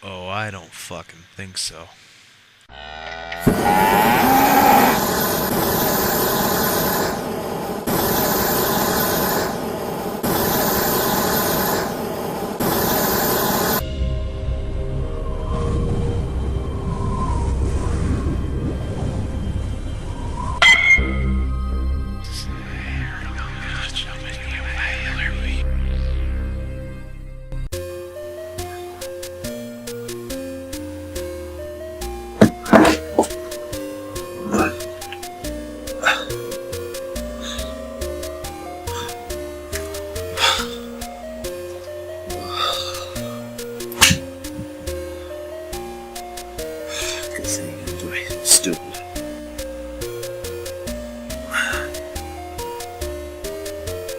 Oh, I don't fucking think so. This ain't gonna do anything stupid.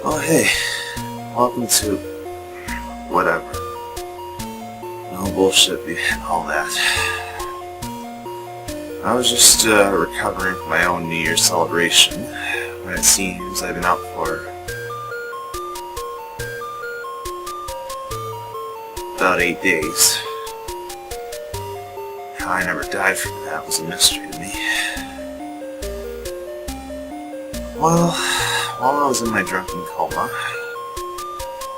Oh hey, welcome to whatever. No bullshit behind all that. I was just recovering from my own New Year's celebration when it seems I've been out for about 8 days. How I never died from that was a mystery to me. Well, while I was in my drunken coma,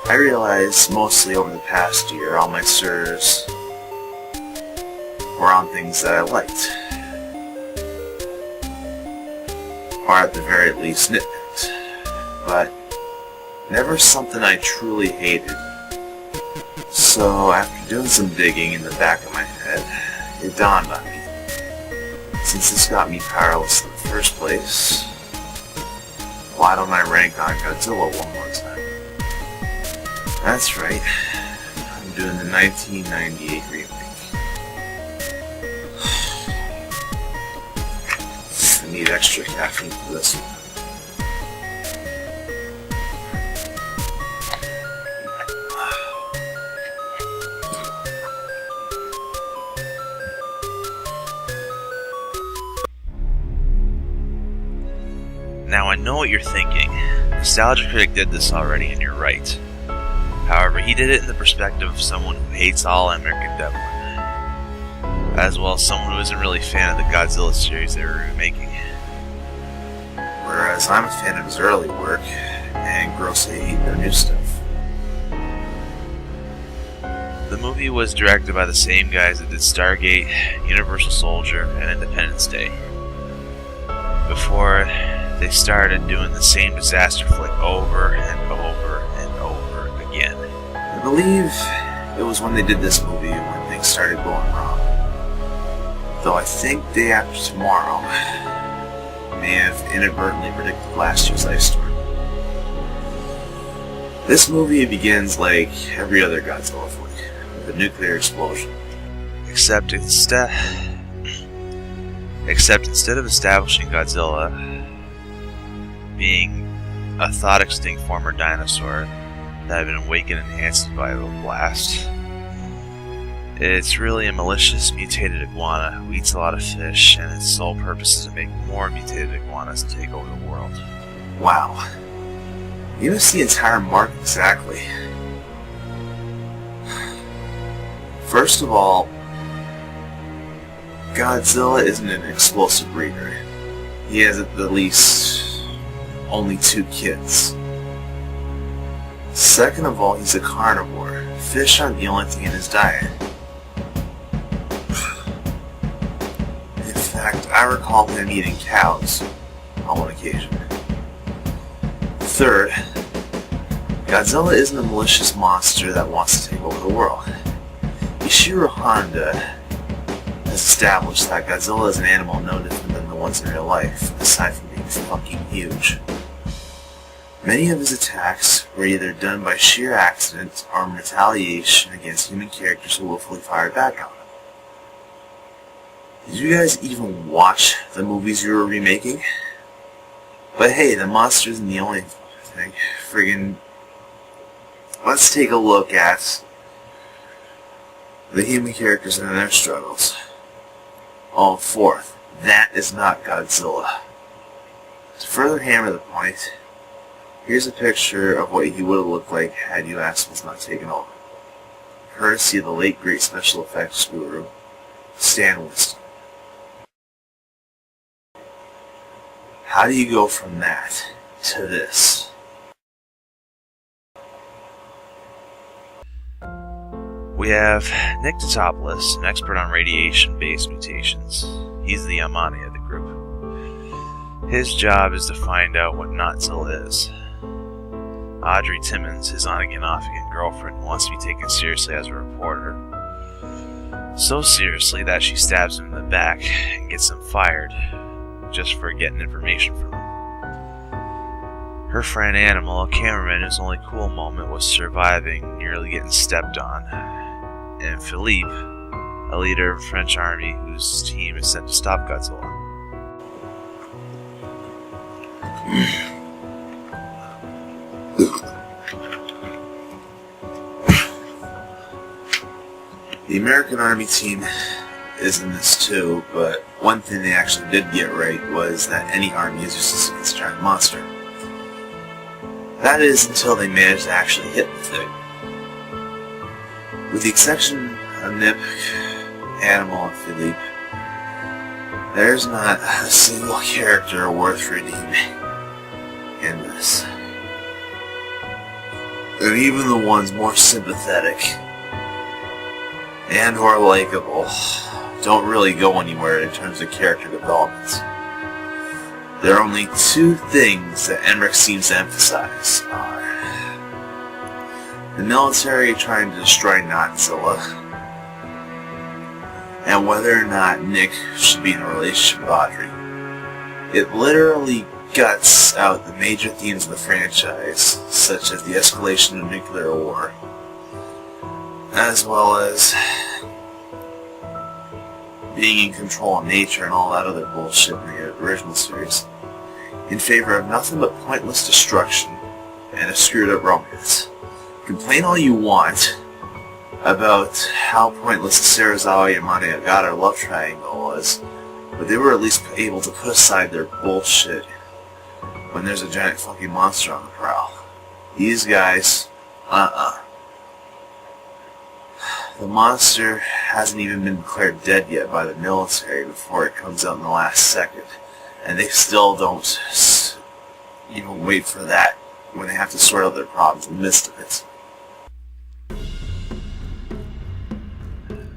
I realized mostly over the past year all my stirs were on things that I liked. Or at the very least nitpicked. But never something I truly hated. So after doing some digging in the back of my head, it dawned on me. Since this got me powerless in the first place, why don't I rank on Godzilla one more time? That's right, I'm doing the 1998 remake. I need extra caffeine for this one. Now I know what you're thinking. Nostalgia Critic did this already, and you're right. However, he did it in the perspective of someone who hates all American Devil, as well as someone who isn't really a fan of the Godzilla series they were remaking. Whereas I'm a fan of his early work, and grossly hate their new stuff. The movie was directed by the same guys that did Stargate, Universal Soldier, and Independence Day. Before they started doing the same disaster flick over and over and over again. I believe it was when they did this movie when things started going wrong. Though I think Day After Tomorrow may have inadvertently predicted last year's ice storm. This movie begins like every other Godzilla flick, with a nuclear explosion. Except instead of establishing Godzilla being a thought-extinct former dinosaur that had been awakened and enhanced by the blast, it's really a malicious mutated iguana who eats a lot of fish, and its sole purpose is to make more mutated iguanas to take over the world. Wow. You missed the entire mark exactly. First of all, Godzilla isn't an explosive breeder. He has at the least only 2 kids. Second of all, he's a carnivore. Fish aren't the only thing in his diet. In fact, I recall him eating cows on one occasion. Third, Godzilla isn't a malicious monster that wants to take over the world. Ishiro Honda has established that Godzilla is an animal no different than the ones in real life, aside from being fucking huge. Many of his attacks were either done by sheer accident or in retaliation against human characters who willfully fired back on him. Did you guys even watch the movies you were remaking? But hey, the monster isn't the only thing. Friggin', let's take a look at the human characters and their struggles. Oh, fourth, that is not Godzilla. To further hammer the point, here's a picture of what he would have looked like had US was not taken over. courtesy of the late great special effects guru, Stan Winston. How do you go from that to this? We have Nick Totopoulos, an expert on radiation-based mutations. He's the Amani of the group. His job is to find out what Godzilla is. Audrey Timmons, his on-again, off-again girlfriend, wants to be taken seriously as a reporter. So seriously that she stabs him in the back and gets him fired, just for getting information from him. Her friend Animal, a cameraman whose only cool moment was surviving nearly getting stepped on. And Philippe, a leader of the French army whose team is sent to stop Godzilla. The American Army team is in this too, but one thing they actually did get right was that any army is useless against a giant monster. That is until they managed to actually hit the thing. With the exception of Nip, Animal, and Philippe, there's not a single character worth redeeming in this. And even the ones more sympathetic and or likable don't really go anywhere in terms of character development. There are only two things that Emmerich seems to emphasize are the military trying to destroy Godzilla, and whether or not Nick should be in a relationship with Audrey. It literally guts out the major themes of the franchise, such as the escalation of nuclear war, as well as being in control of nature and all that other bullshit in the original series, in favor of nothing but pointless destruction and a screwed up romance. Complain all you want about how pointless the Serizawa and Maniagata love triangle was, but they were at least able to put aside their bullshit when there's a giant fucking monster on the prowl. These guys, The monster hasn't even been declared dead yet by the military before it comes out in the last second. And they still don't even wait for that when they have to sort out their problems in the midst of it.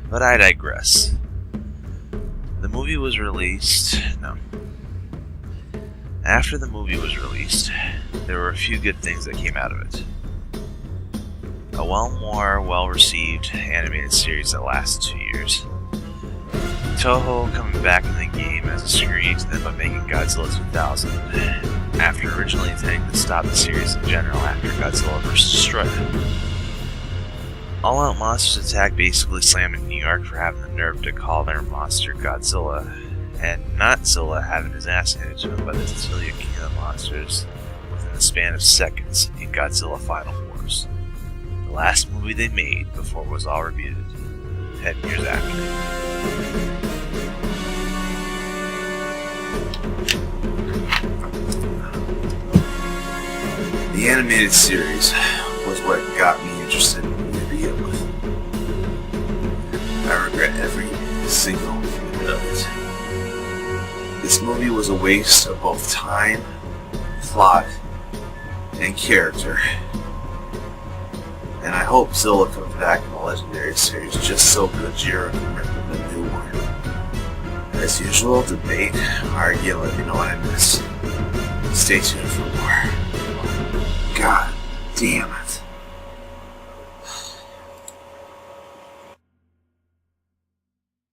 But I digress. The movie was released... After the movie was released, there were a few good things that came out of it. A more well-received animated series that lasted 2 years. Toho coming back in the game as a screen to them by making Godzilla 2000, after originally intending to stop the series in general after Godzilla vs. Destroyer. All Out Monsters Attack basically slammed New York for having the nerve to call their monster Godzilla, and Notzilla having his ass handed to him by the Tatilia King of the Monsters within the span of seconds in Godzilla Final Wars. The last movie they made before it was all rebooted, 10 years after. The animated series was what got me interested in the movie to begin with. I regret every single minute of it. This movie was a waste of both time, plot, and character. And I hope Zilla comes back in the Legendary series just so Gojira can rip the new one. As usual, debate, argue, let me know what I missed. Stay tuned for more. God damn it.